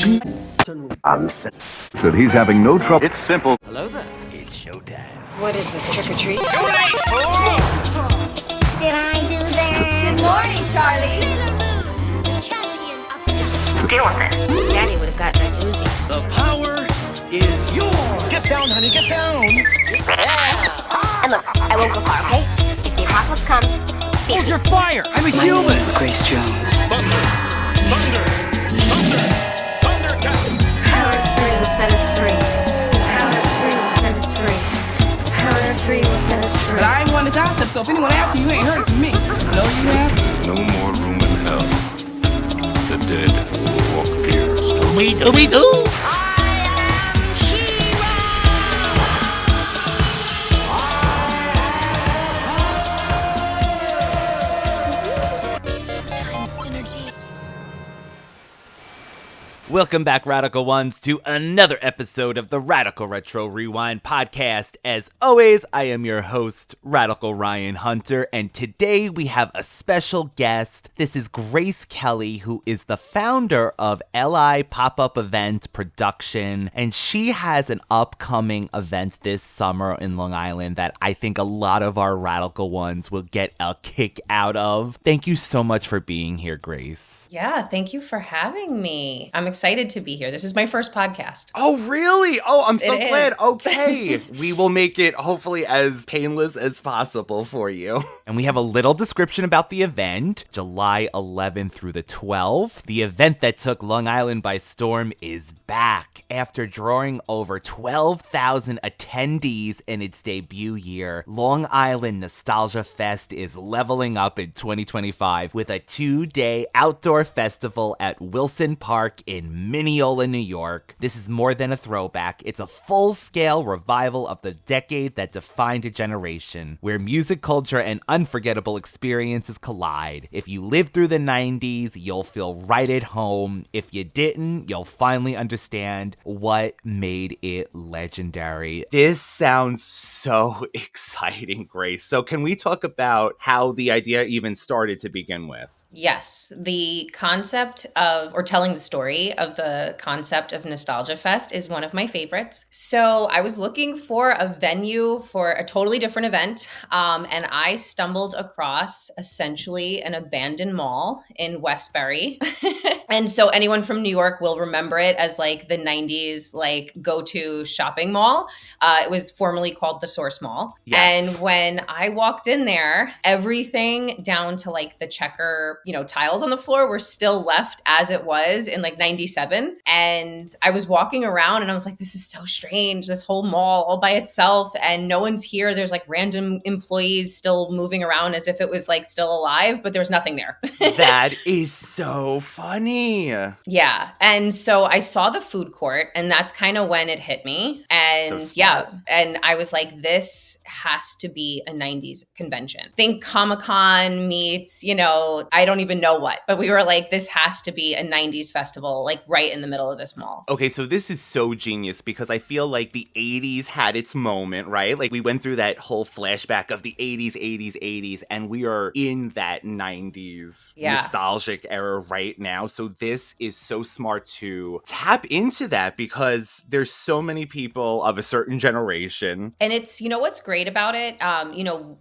Said he's having no trouble. It's simple. Hello there. It's showtime. What is this, trick or treat? Did I do that? Good morning, Charlie. Champion of justice. Deal with it. Daddy would have gotten us Uzis. The power is yours. Get down, honey, get down. And look, I won't go far, okay? If the apocalypse comes, Hold your fire. I'm a human. Grace Jones. Thunder. Thundercast. Power of 3 will set us free. Power of 3 will set us free. Power of 3 will set us free. But I ain't one to gossip, so if anyone asks you, you ain't heard it from me. No, you have. No more room in hell. The dead walk here. Scooby-Dooby-Doo. Welcome back, Radical Ones, to another episode of the Radical Retro Rewind podcast. As always, I am your host, Radical Ryan Hunter, and today we have a special guest. This is Grace Kelly, who is the founder of LI Pop-Up Event Production, and she has an upcoming event this summer in Long Island that I think a lot of our Radical Ones will get a kick out of. Thank you so much for being here, Grace. Yeah, thank you for having me. I'm excited to be here. This is my first podcast. Oh, really? Oh, I'm so It glad. is. Okay. We will make it hopefully as painless as possible for you. And we have a little description about the event. July 11th through the 12th. The event that took Long Island by storm is back. After drawing over 12,000 attendees in its debut year, Long Island Nostalgia Fest is leveling up in 2025 with a 2-day outdoor festival at Wilson Park in Mineola, New York. This is more than a throwback. It's a full-scale revival of the decade that defined a generation, where music culture and unforgettable experiences collide. If you lived through the 90s, you'll feel right at home. If you didn't, you'll finally understand what made it legendary. This sounds so exciting, Grace. So can we talk about how the idea even started to begin with? Yes, the concept of, or telling the story of the concept of Nostalgia Fest is one of my favorites. So I was looking for a venue for a totally different event, and I stumbled across essentially an abandoned mall in Westbury. And so anyone from New York will remember it as like the 90s like go-to shopping mall. It was formerly called the Source Mall. Yes. And when I walked in there, everything down to like the checker, tiles on the floor were still left as it was in like 97. And I was walking around and I was like, this is so strange. This whole mall all by itself and no one's here. There's like random employees still moving around as if it was like still alive, but there's nothing there. That is so funny. Yeah. And so I saw the food court and that's kind of when it hit me. And So yeah. smart. And I was like, this has to be a 90s convention. Think Comic-Con meets, I don't even know what, but we were like, this has to be a 90s festival, like right in the middle of this mall. Okay, so this is so genius because I feel like the 80s had its moment, right? Like we went through that whole flashback of the 80s, and we are in that 90s nostalgic era right now. So this is so smart to tap into that because there's so many people of a certain generation. And it's, what's great about it?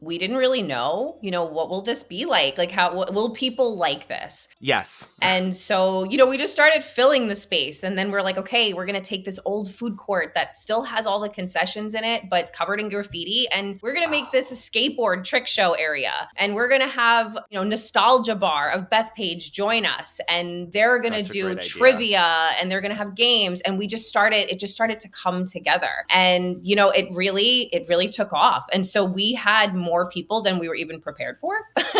We didn't really know, what will this be like? Like will people like this? Yes. And so, we just started filling the space and then we're like, okay, we're going to take this old food court that still has all the concessions in it, but it's covered in graffiti. And we're going to make this a skateboard trick show area. And we're going to have, Nostalgia Bar of Bethpage join us. And they're going to do trivia and they're going to have games. And it just started to come together. And, it really took off. And so we had more people than we were even prepared for,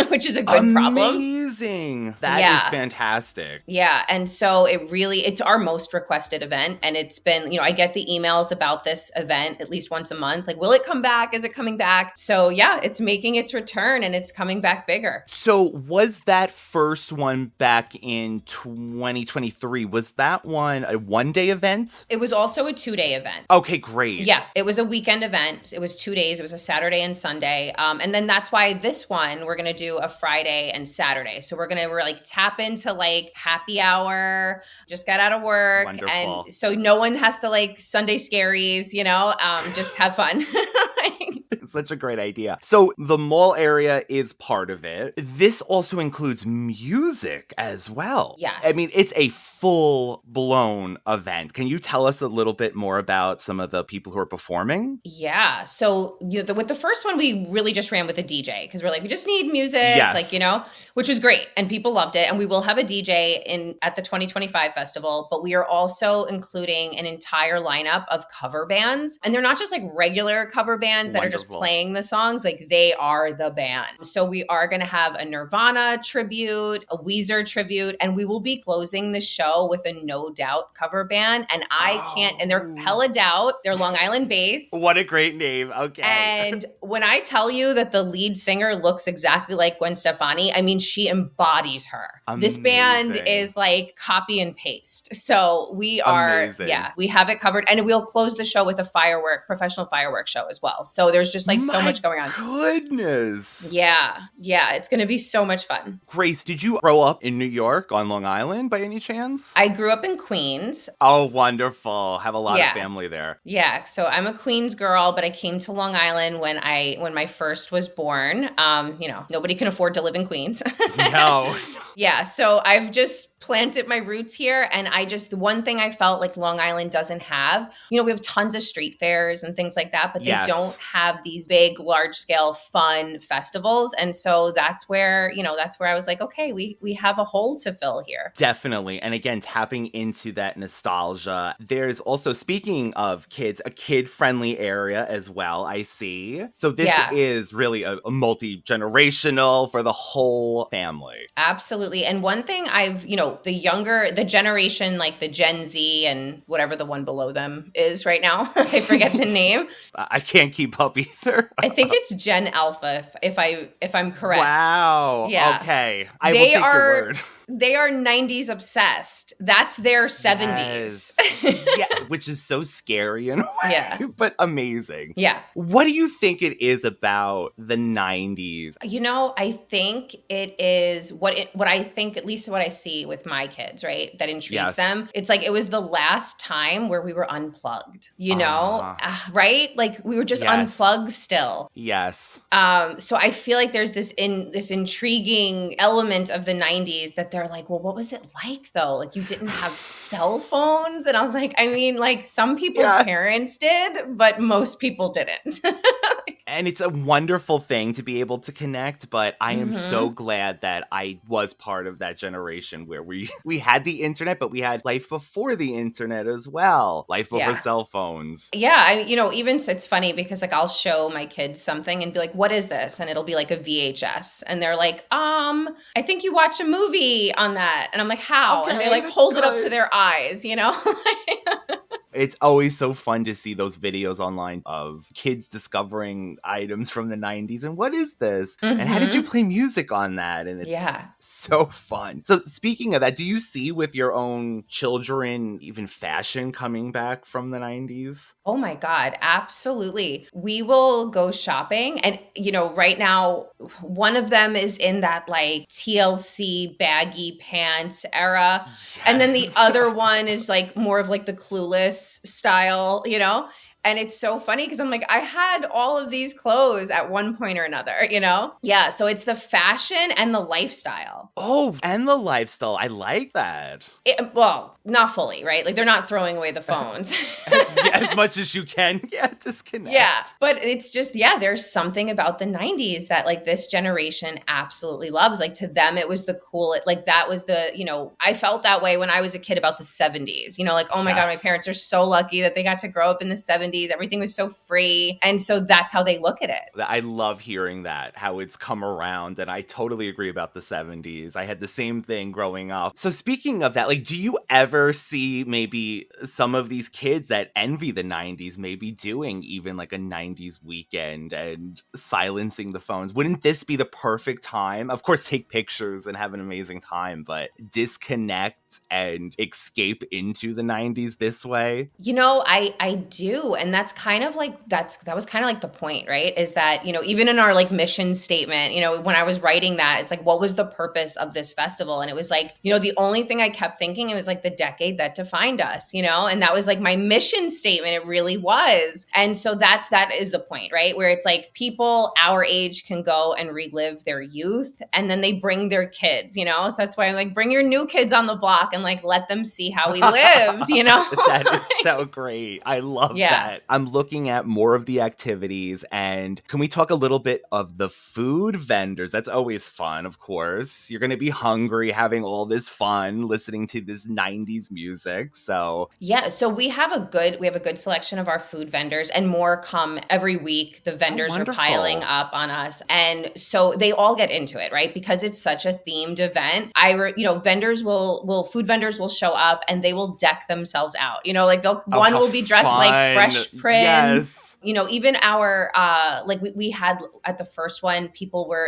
which is a good problem. Amazing. That is fantastic. Yeah. And so it's our most requested event. And it's been, I get the emails about this event at least once a month. Like, will it come back? Is it coming back? So yeah, it's making its return and it's coming back bigger. So was that first one back in 2023, was that one a one-day event? It was also a 2-day event. Okay, great. Yeah, it was a weekend event. It was 2 days. It was a Saturday and Sunday. And then that's why this one, we're going to do a Friday and Saturday. So we're going to like tap into like happy hour, just got out of work. Wonderful. And so no one has to like Sunday scaries, just have fun. It's such a great idea. So the mall area is part of it. This also includes music as well. Yes. I mean, it's a full-blown event. Can you tell us a little bit more about some of the people who are performing? Yeah. So with the first one, we really just ran with a DJ because we're like, we just need music, which was great. And people loved it. And we will have a DJ at the 2025 festival, but we are also including an entire lineup of cover bands. And they're not just like regular cover bands that are just playing the songs, like they are the band. So we are going to have a Nirvana tribute, a Weezer tribute, and we will be closing the show with a No Doubt cover band. And and they're Hella Doubt, they're Long Island based. What a great name. Okay. And when I tell you that the lead singer looks exactly like Gwen Stefani, I mean, she embodies her. Amazing. This band is like copy and paste. So we we have it covered. And we'll close the show with a professional firework show as well. So there's just like so much going on. Goodness. Yeah. It's going to be so much fun. Grace, did you grow up in New York on Long Island by any chance? I grew up in Queens. Oh, wonderful. Have a lot of family there. Yeah. So I'm a Queens girl, but I came to Long Island when my first was born. Nobody can afford to live in Queens. No. Yeah. So I've just planted my roots here. And the one thing I felt like Long Island doesn't have, we have tons of street fairs and things like that, but they don't have these big, large scale fun festivals. And so that's where I was like, okay, we have a hole to fill here. Definitely. And again, tapping into that nostalgia. There's also, speaking of kids, a kid-friendly area as well, I see. So this is really a multi-generational for the whole family. Absolutely. And one thing the generation, like the Gen Z and whatever the one below them is right now, I forget the name. I can't keep up either. I think it's Gen Alpha, if I'm correct. Wow. Yeah. Okay. I will take your word. They are 90s obsessed. That's their 70s. Yeah, which is so scary in a way, but amazing. Yeah. What do you think it is about the 90s? I think it is what I think, at least what I see with my kids, right? That intrigues them. It's like it was the last time where we were unplugged, right? Like we were just unplugged still. Yes. So I feel like there's this intriguing element of the 90s that they're like, well, what was it like though? Like you didn't have cell phones. And I was like, I mean, like some people's parents did, but most people didn't. And it's a wonderful thing to be able to connect, but I am so glad that I was part of that generation where we had the internet, but we had life before the internet as well. Life before cell phones. Yeah. Even it's funny because like I'll show my kids something and be like, what is this? And it'll be like a VHS. And they're like, I think you watch a movie on that. And I'm like, how? Okay, and they like hold it up to their eyes, It's always so fun to see those videos online of kids discovering items from the 90s. And what is this? And how did you play music on that? And it's so fun. So speaking of that, do you see with your own children even fashion coming back from the 90s? Oh my God, absolutely. We will go shopping. And, right now, one of them is in that like TLC baggy pants era. Yes. And then the other one is like more of like the Clueless style, And it's so funny because I'm like, I had all of these clothes at one point or another, Yeah, so it's the fashion and the lifestyle. Oh, and the lifestyle. I like that. Well, not fully, right? Like they're not throwing away the phones. as much as you can. Yeah, disconnect. Yeah, but it's just, there's something about the 90s that like this generation absolutely loves. Like to them, it was the cool, like that was the, I felt that way when I was a kid about the 70s, like, oh my God, my parents are so lucky that they got to grow up in the 70s. Everything was so free. And so that's how they look at it. I love hearing that, how it's come around. And I totally agree about the 70s. I had the same thing growing up. So speaking of that, like, do you ever ever see maybe some of these kids that envy the 90s maybe doing even like a 90s weekend and silencing the phones? Wouldn't this be the perfect time? Of course, take pictures and have an amazing time, but disconnect and escape into the 90s this way? You know, I do. And that's kind of like, that was kind of like the point, right? Is that, you know, even in our like mission statement, you know, when I was writing that, it's like, what was the purpose of this festival? And it was like, you know, the only thing I kept thinking, it was like the decade that defined us, you know, and that was like my mission statement. It really was. And so that is the point, right? Where it's like people our age can go and relive their youth, and then they bring their kids, you know? So that's why I'm like, bring your new kids on the block and like, let them see how we lived, you know? That is so great. I love that. I'm looking at more of the activities, and can we talk a little bit of the food vendors? That's always fun, of course. You're going to be hungry, having all this fun, listening to this 90s music. So yeah, so we have a good selection of our food vendors, and more come every week. The vendors are piling up on us, and so they all get into it, right? Because it's such a themed event. Food vendors will show up and they will deck themselves out. You know, like one will be dressed like Fresh Prince. Yes. You know, even our, we had at the first one,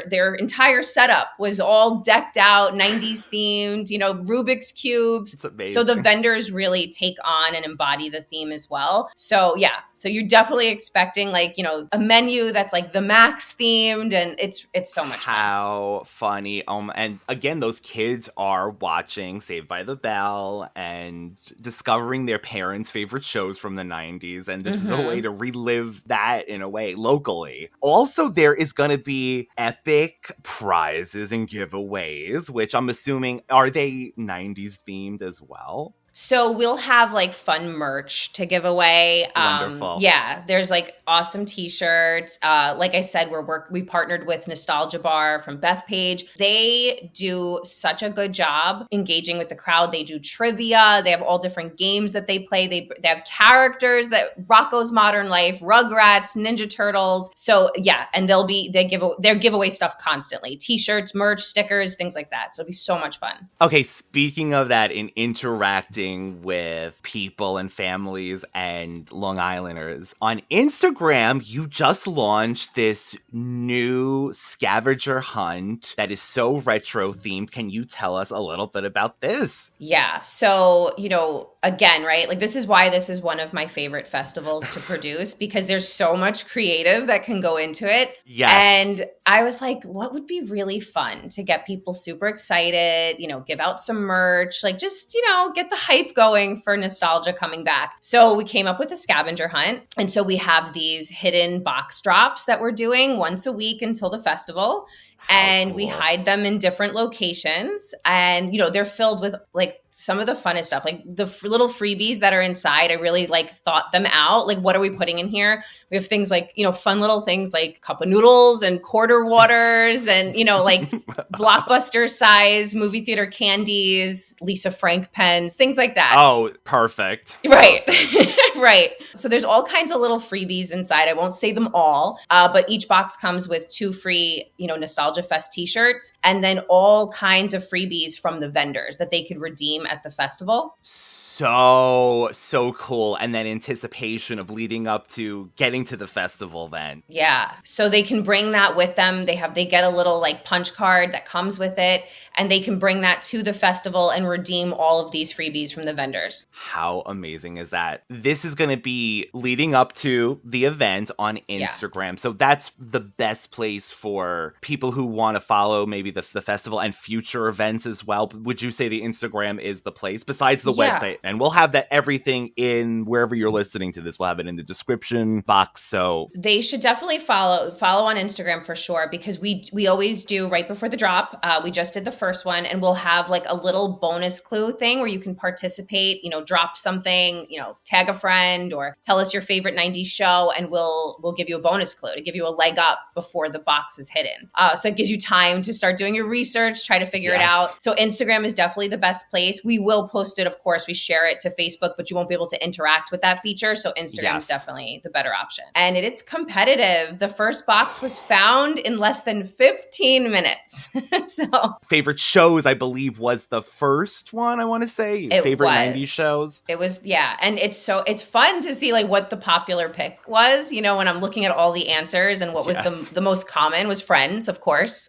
their entire setup was all decked out, 90s themed, you know, Rubik's Cubes. It's amazing. So the vendors really take on and embody the theme as well. So yeah, so you're definitely expecting like, you know, a menu that's like the Max themed, and it's so much fun. How funny. And again, those kids are watching Saved by the Bell and discovering their parents' favorite shows from the 90s. And this is a way to relive that in a way locally. Also, there is going to be epic prizes and giveaways, which I'm assuming, are they 90s themed as well? So we'll have like fun merch to give away. Wonderful. Yeah, there's like awesome t-shirts. Like I said, we partnered with Nostalgia Bar from Bethpage. They do such a good job engaging with the crowd. They do trivia. They have all different games that they play. They have characters that Rocko's Modern Life, Rugrats, Ninja Turtles. So yeah, and they give away stuff constantly. T-shirts, merch, stickers, things like that. So it'll be so much fun. Okay, speaking of that, in interacting with people and families and Long Islanders, on Instagram, you just launched this new scavenger hunt that is so retro themed. Can you tell us a little bit about this? Yeah. So, you know, again, right? Like this is why this is one of my favorite festivals to produce, because there's so much creative that can go into it. Yes. And I was like, what would be really fun to get people super excited, you know, give out some merch, like just, you know, get the hype going for nostalgia coming back. So we came up with a scavenger hunt. And so we have these hidden box drops that we're doing once a week until the festival. And we hide them in different locations. And, you know, they're filled with like some of the funnest stuff, like the little freebies that are inside. I really like thought them out. Like, what are we putting in here? We have things like, you know, fun little things like cup of noodles and quarter waters and, you know, like blockbuster size movie theater candies, Lisa Frank pens, things like that. Oh, perfect. Right. Right. So there's all kinds of little freebies inside. I won't say them all, but each box comes with 2 free, you know, Nostalgia Fest t-shirts, and then all kinds of freebies from the vendors that they could redeem at the festival. So cool. And then anticipation of leading up to getting to the festival then. Yeah. So they can bring that with them. They get a little like punch card that comes with it, and they can bring that to the festival and redeem all of these freebies from the vendors. How amazing is that? This is going to be leading up to the event on Instagram. Yeah. So that's the best place for people who want to follow maybe the festival and future events as well. Would you say the Instagram is the place besides the website? And we'll have that everything in wherever you're listening to this. We'll have it in the description box. So they should definitely follow on Instagram for sure, because we always do right before the drop. We just did the first one, and we'll have like a little bonus clue thing where you can participate, you know, drop something, you know, tag a friend or tell us your favorite 90s show, and we'll give you a bonus clue to give you a leg up before the box is hidden. So it gives you time to start doing your research, try to figure it out. So Instagram is definitely the best place. We will post it, of course. We share share it to Facebook, but you won't be able to interact with that feature. So Instagram's definitely the better option. And it's competitive. The first box was found in less than 15 minutes. So favorite shows, I believe, was the first one, I want to say. Favorite 90s shows. It was, yeah. And it's fun to see like what the popular pick was, you know, when I'm looking at all the answers, and what was the most common was Friends, of course.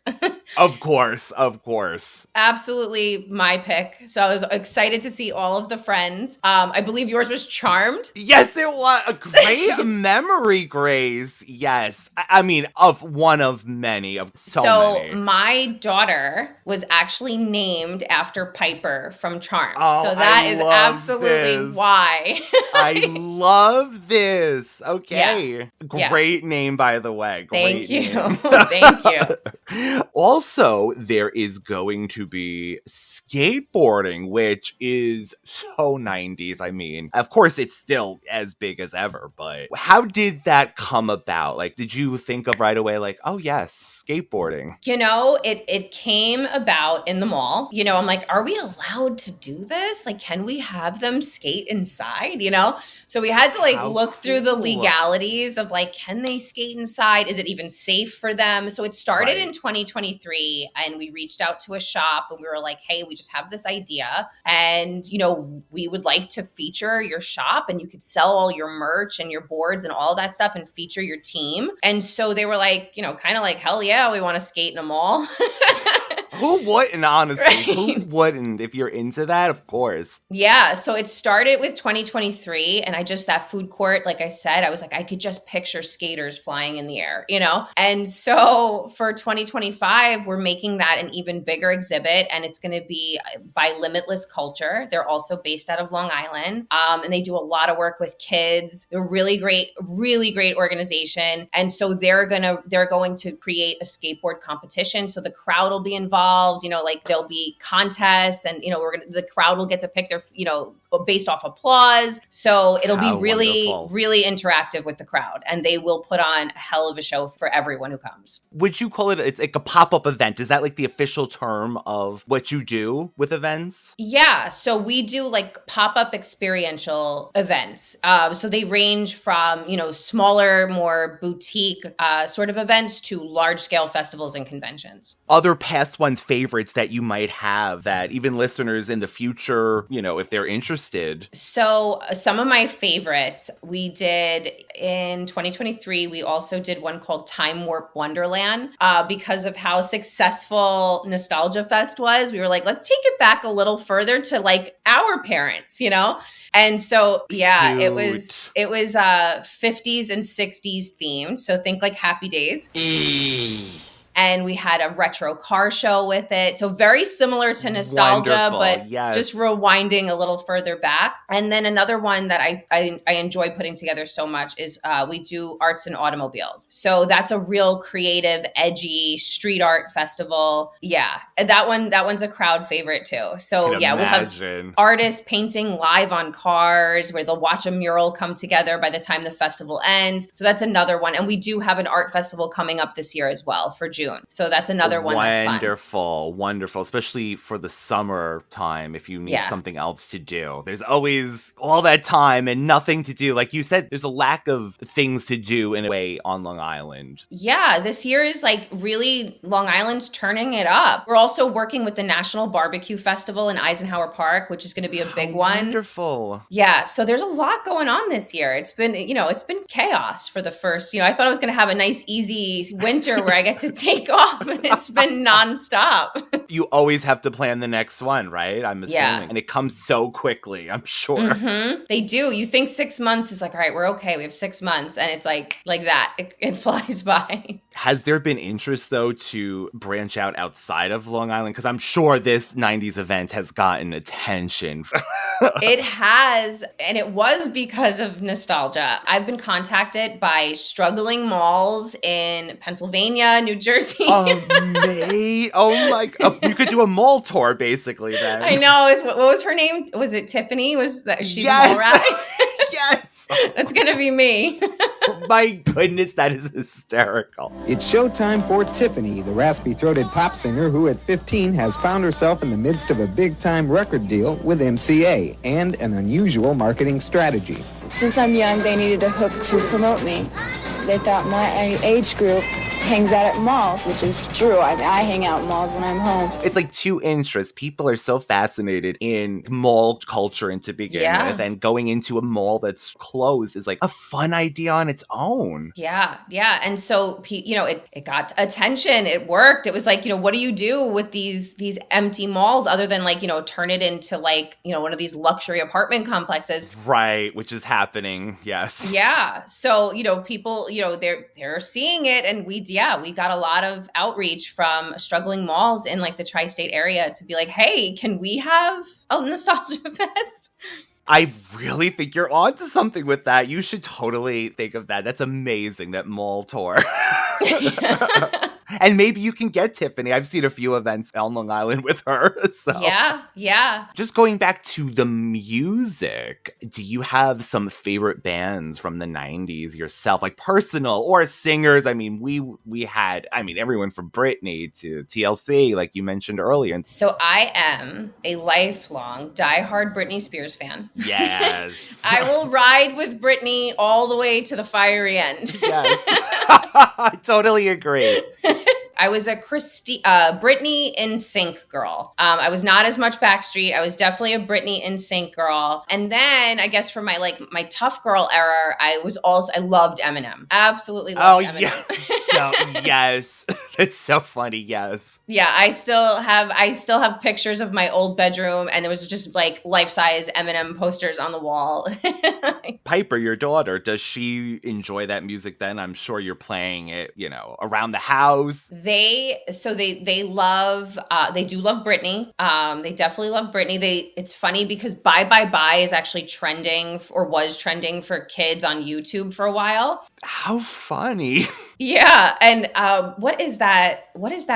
Of course. Absolutely my pick. So I was excited to see all of the Friends. I believe yours was Charmed. Yes, it was a great memory, Grace. Yes. I mean, of one of many, of so many. My daughter was actually named after Piper from Charmed. Oh, so that is absolutely why. I love this. Okay. Yeah. Great name, by the way. Thank you. Thank you. Also, there is going to be skateboarding, which is so 90s. I mean, of course, it's still as big as ever, but how did that come about? Like, did you think of right away, like, oh, yes, skateboarding? You know, it came about in the mall. You know, I'm like, are we allowed to do this? Like, can we have them skate inside? You know? So we had to like look through the legalities of like, can they skate inside? Is it even safe for them? So it started in 2023, and we reached out to a shop, and we were like, hey, we just have this idea, and, you know, we would like to feature your shop, and you could sell all your merch and your boards and all that stuff and feature your team. And so they were like, you know, kind of like, hell yeah, we want to skate in a mall. Who wouldn't, honestly? Who wouldn't? If you're into that, of course. Yeah. So it started with 2023, and that food court, like I said, I was like, I could just picture skaters flying in the air, you know? And so for 2025, we're making that an even bigger exhibit, and it's going to be by Limitless Culture. They're also based out of Long Island, and they do a lot of work with kids. They're really great organization. And so they're going to create a skateboard competition. So the crowd will be involved. You know, like there'll be contests, and, you know, the crowd will get to pick their, you know, based off applause. So it'll be really interactive with the crowd, and they will put on a hell of a show for everyone who comes. Would you call it's like a pop-up event? Is that like the official term of what you do with events? Yeah. So we do like pop-up experiential events. So they range from, you know, smaller, more boutique sort of events to large-scale festivals and conventions. Other past ones, favorites that you might have that even listeners in the future, you know, if they're interested. So some of my favorites we did in 2023, we also did one called Time Warp Wonderland because of how successful Nostalgia Fest was. We were like, let's take it back a little further to like our parents, you know? And so, yeah, Cute. it was 50s and 60s themed. So think like Happy Days. And we had a retro car show with it. So very similar to Nostalgia, but just rewinding a little further back. And then another one that I enjoy putting together so much is we do arts and automobiles. So that's a real creative, edgy street art festival. Yeah. And that one's a crowd favorite too. So we'll have artists painting live on cars where they'll watch a mural come together by the time the festival ends. So that's another one. And we do have an art festival coming up this year as well for June. So that's another one that's fun. Wonderful, especially for the summer time if you need something else to do. There's always all that time and nothing to do. Like you said, there's a lack of things to do in a way on Long Island. Yeah, this year is like really Long Island's turning it up. We're also working with the National Barbecue Festival in Eisenhower Park, which is going to be a big one. Wonderful. Yeah, so there's a lot going on this year. It's been chaos for the first, I thought I was going to have a nice, easy winter where I get to take off, and it's been nonstop. You always have to plan the next one, right? I'm assuming. Yeah. And it comes so quickly, I'm sure. Mm-hmm. They do. You think 6 months is like, all right, we're okay. We have 6 months. And it's like that. It flies by. Has there been interest, though, to branch out outside of Long Island? Because I'm sure this 90s event has gotten attention. It has. And it was because of Nostalgia. I've been contacted by struggling malls in Pennsylvania, New Jersey. Oh my God. You could do a mall tour basically then. I know. What was her name? Was it Tiffany? Was that she the mall rat? Yes. That's going to be me. My goodness, that is hysterical. It's showtime for Tiffany, the raspy-throated pop singer who at 15 has found herself in the midst of a big-time record deal with MCA and an unusual marketing strategy. Since I'm young, they needed a hook to promote me. They thought my age group hangs out at malls, which is true. I hang out in malls when I'm home. It's like two interests. People are so fascinated in mall culture and to begin with, and going into a mall that's closed is like a fun idea on its own. Yeah. And so, it got attention. It worked. It was like, what do you do with these empty malls other than like, turn it into like, one of these luxury apartment complexes? Right, which is happening. Yes. Yeah. So, people, they're seeing it, and we got a lot of outreach from struggling malls in like the tri-state area to be like, hey, can we have a nostalgia fest? I really think you're onto something with that. You should totally think of that. That's amazing, that mall tour. And maybe you can get Tiffany. I've seen a few events on Long Island with her. So. Yeah. Just going back to the music, do you have some favorite bands from the 90s yourself? Like personal or singers? I mean, we had, everyone from Britney to TLC, like you mentioned earlier. So I am a lifelong diehard Britney Spears fan. Yes. I will ride with Britney all the way to the fiery end. Yes. I totally agree. I was a Britney NSYNC girl. I was not as much Backstreet. I was definitely a Britney NSYNC girl. And then I guess for my tough girl era, I loved Eminem. Absolutely loved Eminem. Yes. It's so funny. Yes. Yeah, I still have pictures of my old bedroom, and there was just like life-size Eminem posters on the wall. Piper, your daughter, does she enjoy that music then? I'm sure you're playing it, around the house. They love they do love Britney. They definitely love Britney. It's funny because Bye Bye Bye is actually trending or was trending for kids on YouTube for a while. How funny. Yeah, and what is that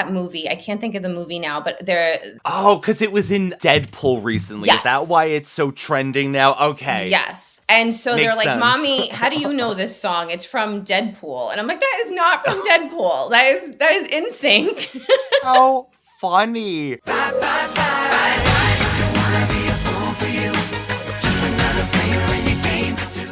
movie? I can't think of the movie now, but because it was in Deadpool recently. Yes. Is that why it's so trending now? Okay. Yes. And so Makes they're like, sense. Mommy, how do you know this song? It's from Deadpool. And I'm like, that is not from Deadpool. That is NSYNC. How funny. Bye, bye, bye. Don't wanna be a fool for you. Just another player in your game for two.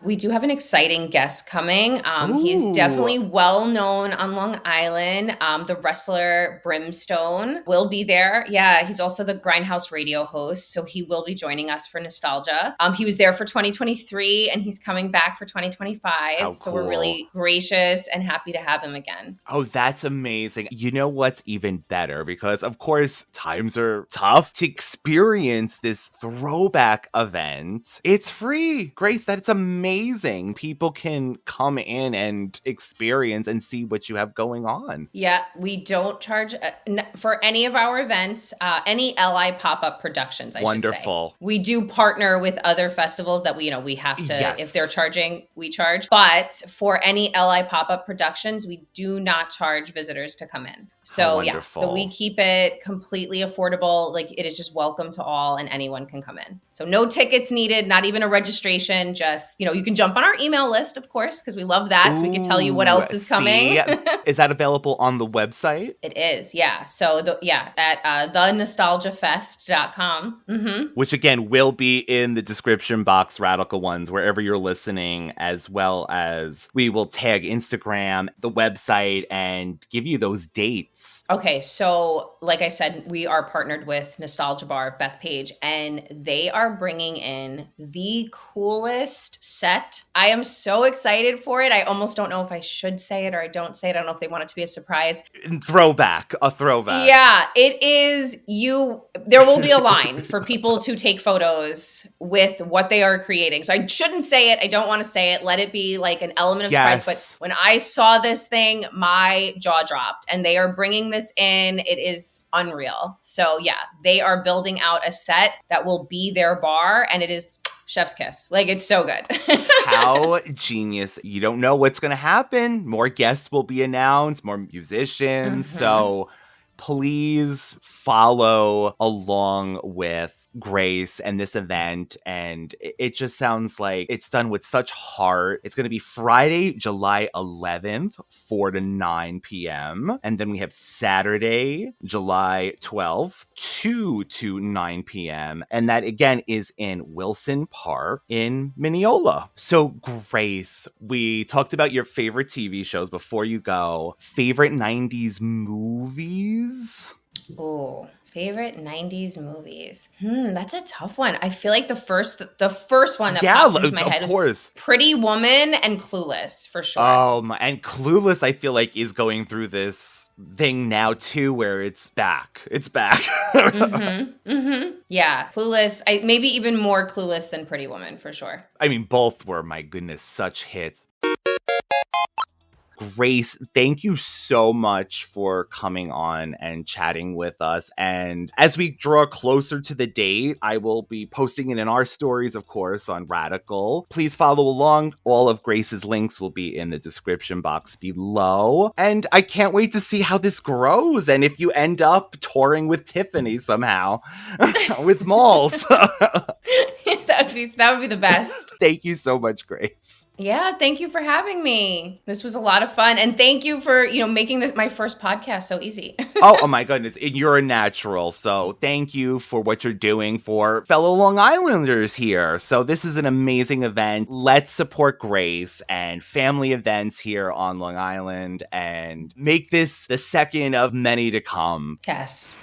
We do have an exciting guest coming. He's definitely well known on Long Island. The wrestler Brimstone will be there. Yeah, he's also the Grindhouse radio host, so he will be joining us for nostalgia. He was there for 2023, and he's coming back for 2025. How so cool. we're really gracious and happy to have him again. Oh, that's amazing. You know what's even better? Because, of course, times are tough. To experience this throwback event, it's free. Grace, that's amazing. People can come in and experience and see what you have going on. Yeah, we don't charge for any of our events, any LI pop-up productions, I should say. Wonderful. We do partner with other festivals that we have to, Yes. if they're charging, we charge. But for any LI pop-up productions, we do not charge visitors to come in. So wonderful. so we keep it completely affordable. Like it is just welcome to all and anyone can come in. So no tickets needed, not even a registration. Just, you can jump on our email list, of course, because we love that. So we can tell you what else is coming. Is that available on the website? It is, yeah. So at thenostalgiafest.com. Mm-hmm. Which again will be in the description box, Radical Ones, wherever you're listening, as well as we will tag Instagram, the website, and give you those dates. Okay, so like I said, we are partnered with Nostalgia Bar of Bethpage, and they are bringing in the coolest set. I am so excited for it. I almost don't know if I should say it or I don't say it. I don't know if they want it to be a surprise. A throwback. Yeah, it is. There will be a line for people to take photos with what they are creating. So I shouldn't say it. I don't want to say it. Let it be like an element of surprise. But when I saw this thing, my jaw dropped, and they are bringing this in. It is unreal. So yeah, they are building out a set that will be their bar, and it is chef's kiss. Like, it's so good. How genius. You don't know what's going to happen. More guests will be announced, more musicians. So please follow along with Grace and this event, and it just sounds like it's done with such heart. It's going to be Friday, July 11th, 4 to 9 p.m. And then we have Saturday, July 12th, 2 to 9 p.m. And that again is in Wilson Park in Mineola. So Grace, we talked about your favorite TV shows before you go. Favorite 90s movies? Oh, favorite 90s movies. That's a tough one. I feel like the first one that popped into my head was Pretty Woman and Clueless, for sure. And Clueless, I feel like, is going through this thing now too, where it's back. It's back. Yeah, Clueless. Maybe even more Clueless than Pretty Woman, for sure. I mean, both were, my goodness, such hits. Grace, thank you so much for coming on and chatting with us. And as we draw closer to the date, I will be posting it in our stories, of course, on Radical. Please follow along. All of Grace's links will be in the description box below. And I can't wait to see how this grows. And if you end up touring with Tiffany somehow with malls. That would be the best. Thank you so much, Grace. Yeah, thank you for having me. This was a lot of fun. And thank you for, making this my first podcast so easy. oh my goodness. You're a natural. So thank you for what you're doing for fellow Long Islanders here. So this is an amazing event. Let's support Grace and family events here on Long Island and make this the second of many to come. Yes.